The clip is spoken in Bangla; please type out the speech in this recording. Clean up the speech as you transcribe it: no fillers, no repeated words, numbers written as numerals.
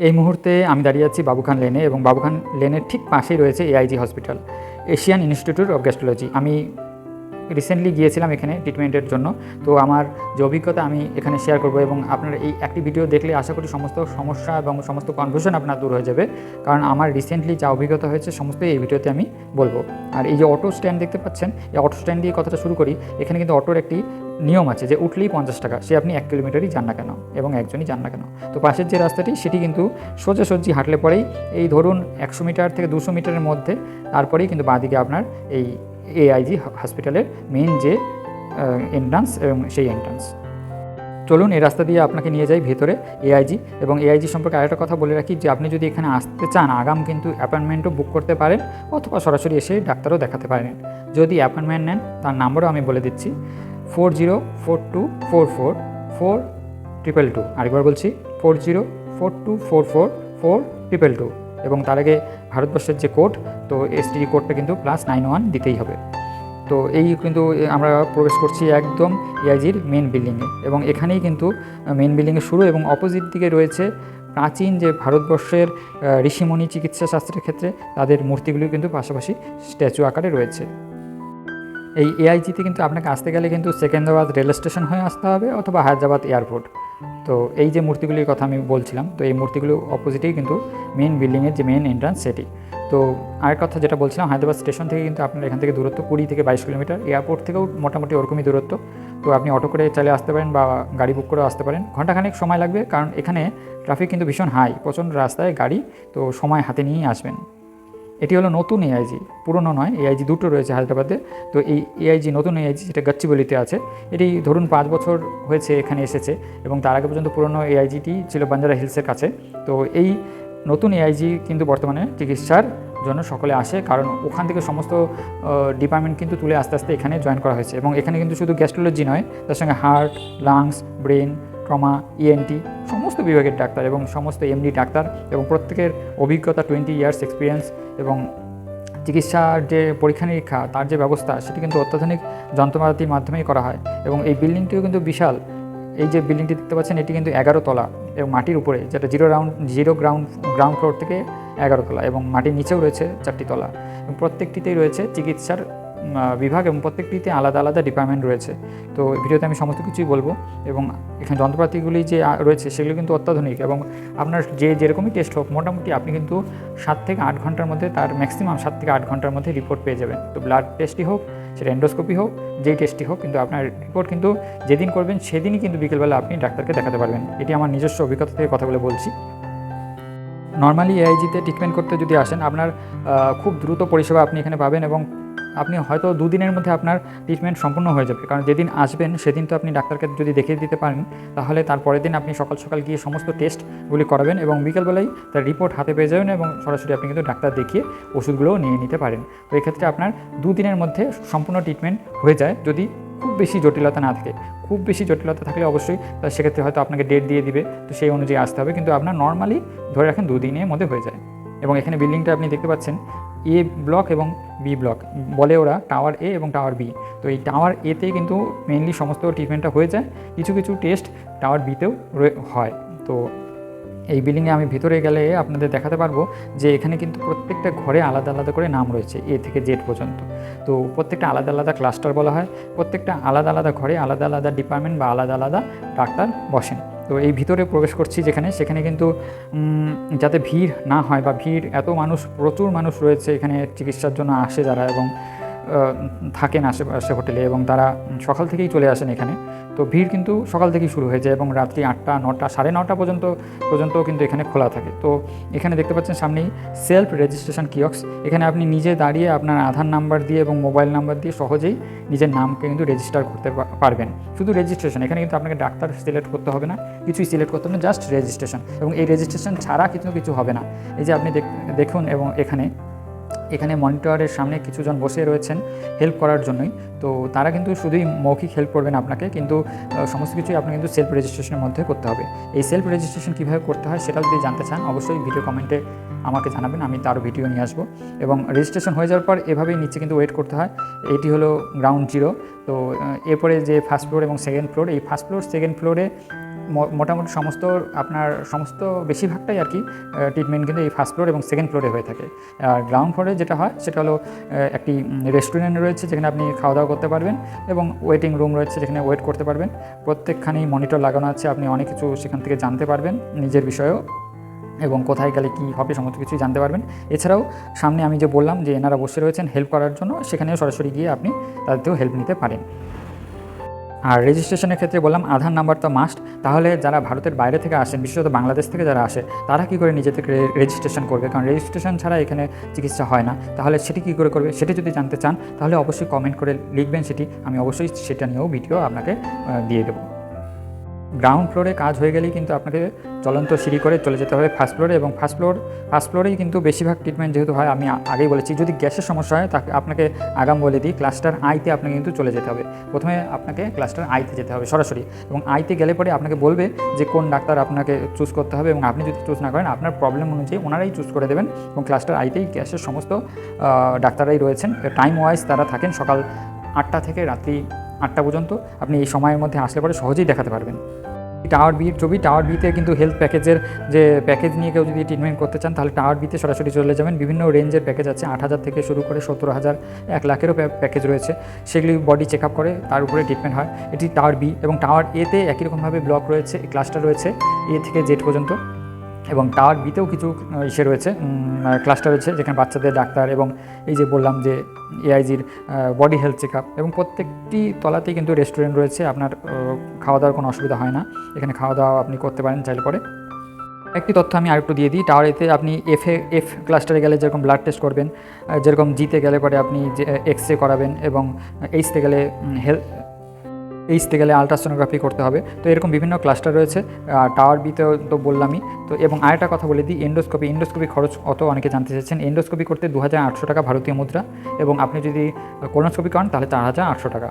এই মুহূর্তে আমি দাঁড়িয়ে আছি বাবুখান লেনে এবং বাবুখান লেনের ঠিক পাশেই রয়েছে AIG hospital, Asian institute of gastrology. আমি রিসেন্টলি গিয়েছিলাম এখানে ট্রিটমেন্টের জন্য। তো আমার যে অভিজ্ঞতা আমি এখানে শেয়ার করব এবং আপনারা এই একটি ভিডিও দেখলে আশা করি সমস্ত সমস্যা এবং সমস্ত কনফিউশন আপনার দূর হয়ে যাবে, কারণ আমার রিসেন্টলি যা অভিজ্ঞতা হয়েছে সমস্ত এই ভিডিওতে আমি বলবো। আর এই যে অটো স্ট্যান্ড দেখতে পাচ্ছেন, এই অটো স্ট্যান্ড দিয়ে কথাটা শুরু করি। এখানে কিন্তু অটোর একটি নিয়ম আছে যে উঠলেই 50 টাকা, সে আপনি 1 কিলোমিটারই যান না কেন এবং একজনই যান না কেন। তো পাশের যে রাস্তাটি সেটি কিন্তু সোজাসুজি হাঁটলে পরেই এই ধরুন 100 মিটার থেকে 200 মিটারের মধ্যে, তারপরেই কিন্তু বাঁদিকে আপনার এই এআইজি হসপিটালের মেইন যে এন্ট্রান্স এবং সেই এন্ট্রান্স। চলুন এই রাস্তা দিয়ে আপনাকে নিয়ে যাই ভেতরে এআইজি। এবং এআইজি সম্পর্কে আরেকটা কথা বলে রাখি যে আপনি যদি এখানে আসতে চান আগাম কিন্তু অ্যাপয়েন্টমেন্টও বুক করতে পারেন অথবা সরাসরি এসে ডাক্তারও দেখাতে পারেন। যদি অ্যাপয়েন্টমেন্ট নেন তার নাম্বারও আমি বলে দিচ্ছি 4042444222। আরেকবার বলছি 4042444222। এবং তার আগে ভারতবর্ষের যে কোড, তো এসটিডি কোডটা কিন্তু +91 দিতেই হবে। তো এই কিন্তু আমরা প্রবেশ করছি একদম এআইজির মেন বিল্ডিংয়ে এবং এখানেই কিন্তু মেন বিল্ডিংয়ে শুরু এবং অপোজিট দিকে রয়েছে প্রাচীন যে ভারতবর্ষের ঋষিমণি চিকিৎসা শাস্ত্রের ক্ষেত্রে তাদের মূর্তিগুলি কিন্তু পাশাপাশি স্ট্যাচু আকারে রয়েছে। এই এআইজিতে কিন্তু আপনাকে আসতে গেলে কিন্তু সেকেন্দ্রাবাদ রেল স্টেশন হয়ে আসতে হবে অথবা হায়দ্রাবাদ এয়ারপোর্ট। তো এই যে মূর্তিগুলির কথা আমি বলছিলাম, তো এই মূর্তিগুলো অপোজিটেই কিন্তু মেন বিল্ডিংয়ের যে মেন এন্ট্রান্স সেটি। তো আরেক কথা যেটা বলছিলাম, হায়দ্রাবাদ স্টেশন থেকে কিন্তু আপনার এখান থেকে দূরত্ব 20 থেকে 22 কিলোমিটার, এয়ারপোর্ট থেকেও মোটামুটি ওরকমই দূরত্ব। তো আপনি অটো করে চালিয়ে আসতে পারেন বা গাড়ি বুক করেও আসতে পারেন। ঘন্টাখানেক সময় লাগবে, কারণ এখানে ট্রাফিক কিন্তু ভীষণ হাই, প্রচণ্ড রাস্তায় গাড়ি, তো সময় হাতে নিয়েই আসবেন। এটি হলো নতুন এআইজি, পুরনো নয়। এআইজি দুটো রয়েছে হায়দ্রাবাদে। তো এই এআইজি নতুন এআইজি যেটা গচ্চিবলিতে আছে, এটি ধরুন 5 বছর হয়েছে এখানে এসেছে এবং তার আগে পর্যন্ত পুরনো এআইজিটি ছিল বাঞ্জারা হিলসের কাছে। তো এই নতুন এআইজি কিন্তু বর্তমানে চিকিৎসার জন্য সকলে আসে, কারণ ওখান থেকে সমস্ত ডিপার্টমেন্ট কিন্তু তুলে আস্তে আস্তে এখানে জয়েন করা হয়েছে। এবং এখানে কিন্তু শুধু গ্যাস্ট্রোলজি নয়, তার সঙ্গে heart, lungs, brain, trauma, ENT সমস্ত বিভাগের ডাক্তার এবং সমস্ত এমডি ডাক্তার এবং প্রত্যেকের অভিজ্ঞতা 20 ইয়ার্স এক্সপিরিয়েন্স এবং চিকিৎসার যে পরীক্ষা নিরীক্ষা তার যে ব্যবস্থা সেটি কিন্তু অত্যাধুনিক যন্ত্রপাতির মাধ্যমেই করা হয়। এবং এই বিল্ডিংটিও কিন্তু বিশাল। এই যে বিল্ডিংটি দেখতে পাচ্ছেন এটি কিন্তু 11 তলা এবং মাটির উপরে, যেটা গ্রাউন্ড ফ্লোর থেকে 11 তলা এবং মাটির নিচেও রয়েছে 4টি তলা এবং প্রত্যেকটিতেই রয়েছে চিকিৎসার বিভাগ এবং প্রত্যেকটিতে আলাদা আলাদা ডিপার্টমেন্ট রয়েছে। তো ভিডিওতে আমি সমস্ত কিছুই বলবো এবং এখানে যন্ত্রপাতিগুলি যে রয়েছে সেগুলো কিন্তু অত্যাধুনিক এবং আপনার যেরকমই টেস্ট হোক মোটামুটি আপনি কিন্তু 7 থেকে 8 ঘন্টার মধ্যে, তার ম্যাক্সিমাম 7 থেকে 8 ঘন্টার মধ্যে রিপোর্ট পেয়ে যাবেন। তো ব্লাড টেস্টই হোক, সেটা এন্ডোস্কোপি হোক, যেই টেস্টই হোক, কিন্তু আপনার রিপোর্ট কিন্তু যেদিন করবেন সেদিনই কিন্তু বিকেলবেলা আপনি ডাক্তারকে দেখাতে পারবেন। এটি আমার নিজস্ব অভিজ্ঞতা থেকে কথা বলে বলছি। নর্মালি এআইজিতে ট্রিটমেন্ট করতে যদি আসেন আপনার খুব দ্রুত পরিষেবা আপনি এখানে পাবেন এবং আপনি হয়তো 2 দিনের মধ্যে আপনার ট্রিটমেন্ট সম্পূর্ণ হয়ে যাবে। কারণ যেদিন আসবেন সেদিন তো আপনি ডাক্তারকে যদি দেখিয়ে দিতে পারেন, তাহলে তারপরের দিন আপনি সকাল সকাল গিয়ে সমস্ত টেস্টগুলি করাবেন এবং বিকেলবেলায় তার রিপোর্ট হাতে পেয়ে যাবেন এবং সরাসরি আপনি কিন্তু ডাক্তার দেখিয়ে ওষুধগুলোও নিয়ে নিতে পারেন। তো এক্ষেত্রে আপনার 2 দিনের মধ্যে সম্পূর্ণ ট্রিটমেন্ট হয়ে যায়, যদি খুব বেশি জটিলতা না থাকে। খুব বেশি জটিলতা থাকলে অবশ্যই সেক্ষেত্রে হয়তো আপনাকে ডেট দিয়ে দিবে, তো সেই অনুযায়ী আসতে হবে। কিন্তু আপনার নর্মালি ধরে রাখেন 2 দিনের মধ্যে হয়ে যায়। এবং এখানে বিল্ডিংটা আপনি দেখতে পাচ্ছেন এ ব্লক এবং বি ব্লক বলে ওরা, টাওয়ার এ এবং টাওয়ার বি। তো এই টাওয়ার এতে কিন্তু মেইনলি সমস্ত ট্রিটমেন্টটা হয়ে যায়, কিছু কিছু টেস্ট টাওয়ার বিতেও হয়। তো এই বিল্ডিংয়ে আমি ভিতরে গেলে আপনাদের দেখাতে পারবো যে এখানে কিন্তু প্রত্যেকটা ঘরে আলাদা আলাদা করে নাম রয়েছে, এ থেকে জেড পর্যন্ত। তো প্রত্যেকটা আলাদা আলাদা ক্লাস্টার বলা হয়, প্রত্যেকটা আলাদা আলাদা ঘরে আলাদা আলাদা ডিপার্টমেন্ট বা আলাদা আলাদা ডাক্তার বসেন। তো এই ভিতরে প্রবেশ করছি সেখানে কিন্তু যাতে ভিড় না হয় বা ভিড়, এত মানুষ, প্রচুর মানুষ রয়েছে এখানে চিকিৎসার জন্য আসে যারা এবং থাকেন আশেপাশে হোটেলে এবং তারা সকাল থেকেই চলে আসেন এখানে। তো ভিড় কিন্তু সকাল থেকেই শুরু হয়ে যায় এবং রাত্রি 8টা 9টা 9:30 পর্যন্ত কিন্তু এখানে খোলা থাকে। তো এখানে দেখতে পাচ্ছেন সামনেই সেলফ রেজিস্ট্রেশন কিয়ক্স। এখানে আপনি নিজে দাঁড়িয়ে আপনার আধার নাম্বার দিয়ে এবং মোবাইল নাম্বার দিয়ে সহজেই নিজের নামকে কিন্তু রেজিস্টার করতে পারবেন। শুধু রেজিস্ট্রেশন, এখানে কিন্তু আপনাকে ডাক্তার সিলেক্ট করতে হবে না, কিছুই সিলেক্ট করতে হবে না, জাস্ট রেজিস্ট্রেশন। এবং এই রেজিস্ট্রেশন ছাড়া কিছু হবে না। এই যে আপনি দেখুন এবং এখানে মনিটরের সামনে কিছুজন বসে রয়েছেন হেল্প করার জন্যই। তো তারা কিন্তু শুধুই মৌখিক হেল্প করবেন আপনাকে, কিন্তু সমস্ত কিছুই আপনাকে কিন্তু সেলফ রেজিস্ট্রেশনের মধ্যে করতে হবে। এই সেলফ রেজিস্ট্রেশন কীভাবে করতে হয় সেটা যদি জানতে চান অবশ্যই ভিডিও কমেন্টে আমাকে জানাবেন, আমি তারও ভিডিও নিয়ে আসবো। এবং রেজিস্ট্রেশন হয়ে যাওয়ার পর এভাবেই নিচে কিন্তু ওয়েট করতে হয়। এটি হলো গ্রাউন্ড জিরো। তো এরপরে যে ফার্স্ট ফ্লোর এবং সেকেন্ড ফ্লোর, এই ফার্স্ট ফ্লোর সেকেন্ড ফ্লোরে মোটামুটি সমস্ত বেশিরভাগটাই আর কি ট্রিটমেন্ট কিন্তু এই ফার্স্ট ফ্লোর এবং সেকেন্ড ফ্লোরে হয়ে থাকে। আর গ্রাউন্ড ফ্লোরে যেটা হয় সেটা হলো একটি রেস্টুরেন্ট রয়েছে যেখানে আপনি খাওয়া দাওয়া করতে পারবেন এবং ওয়েটিং রুম রয়েছে যেখানে ওয়েট করতে পারবেন। প্রত্যেকখানেই মনিটর লাগানো আছে, আপনি অনেক কিছু সেখান থেকে জানতে পারবেন নিজের বিষয়েও, এবং কোথায় গেলে কী হবে সমস্ত কিছুই জানতে পারবেন। এছাড়াও সামনে আমি যে বললাম যে এনারা বসে রয়েছেন হেল্প করার জন্য, সেখানেও সরাসরি গিয়ে আপনি তাদেরকেও হেল্প নিতে পারেন। আর রেজিস্ট্রেশনের ক্ষেত্রে বললাম আধার নাম্বার তো মাস্ট। তাহলে যারা ভারতের বাইরে থেকে আসেন, বিশেষত বাংলাদেশ থেকে যারা আসে, তারা কী করে নিজে থেকে রেজিস্ট্রেশন করবে, কারণ রেজিস্ট্রেশন ছাড়া এখানে চিকিৎসা হয় না। তাহলে সেটি কী করে করবে, সেটি যদি জানতে চান তাহলে অবশ্যই কমেন্ট করে লিখবেন সেটি, আমি অবশ্যই সেটা নিয়েও ভিডিও আপনাকে দিয়ে দেবো। গ্রাউন্ড ফ্লোরে কাজ হয়ে গেলেই কিন্তু আপনাকে চলন্ত সিঁড়ি করে চলে যেতে হবে ফার্স্ট ফ্লোরে, এবং ফার্স্ট ফ্লোরেই কিন্তু বেশিরভাগ ট্রিটমেন্ট যেহেতু হয়, আমি আগেই বলেছি যদি গ্যাসের সমস্যা হয় তাকে আপনাকে আগাম বলে দিই ক্লাস্টার আইতে আপনাকে কিন্তু চলে যেতে হবে। প্রথমে আপনাকে ক্লাস্টার আইতে যেতে হবে সরাসরি, এবং আইতে গেলে পরে আপনাকে বলবে যে কোন ডাক্তার আপনাকে চুজ করতে হবে, এবং আপনি যদি চুজ না করেন আপনার প্রবলেম অনুযায়ী ওনারাই চুজ করে দেবেন। এবং ক্লাস্টার আইতেই গ্যাসের সমস্ত ডাক্তাররাই রয়েছেন, টাইম ওয়াইজ তারা থাকেন সকাল 8টা থেকে রাত্রি 8টা পর্যন্ত। আপনি এই সময়ের মধ্যে আসলে পরে সহজেই দেখাতে পারবেন। টাওয়ার বির ছবি, টাওয়ার বিতে কিন্তু হেলথ প্যাকেজের যে প্যাকেজ নিয়ে কেউ যদি ট্রিটমেন্ট করতে চান তাহলে টাওয়ার বিতে সরাসরি চলে যাবেন। বিভিন্ন রেঞ্জের প্যাকেজ আছে, 8,000 থেকে শুরু করে 70,000, 1 লাখেরও প্যাকেজ রয়েছে। সেগুলি বডি চেক আপ করে তার উপরে ট্রিটমেন্ট হয়। এটি টাওয়ার বি। এবং টাওয়ার এতে একই রকমভাবে ব্লক রয়েছে, ক্লাস্টার রয়েছে এ থেকে জেড পর্যন্ত। এবং টাওয়ার বিতেও কিছু ইসে রয়েছে, ক্লাস্টার রয়েছে যেখানে বাচ্চাদের ডাক্তার, এবং এই যে বললাম যে এআইজির বডি হেলথ চেক আপ, এবং প্রত্যেকটি তলাতেই কিন্তু রেস্টুরেন্ট রয়েছে। আপনার খাওয়া দাওয়ার কোনো অসুবিধা হয় না, এখানে খাওয়া দাওয়া আপনি করতে পারেন চাইলে পরে। একটি তথ্য আমি আরেকটু দিয়ে দিই, টাওয়ার এতে আপনি এফ ক্লাস্টারে গেলে যেরকম ব্লাড টেস্ট করবেন, যেরকম জিতে গেলে পরে আপনি যে এক্স-রে করাবেন, এবং এইচতে গেলে আলট্রাসোনোগ্রাফি করতে হবে। তো এরকম বিভিন্ন ক্লাস্টার রয়েছে। টাওয়ার বিতে তো বললামই তো। এবং আরেকটা কথা বলে দিই, এন্ডোস্কোপি খরচ অত অনেকে জানতে চাইছেন। এন্ডোস্কোপি করতে 2,800 টাকা ভারতীয় মুদ্রা, এবং আপনি যদি কোলোনোস্কোপি করেন তাহলে 4,800 টাকা।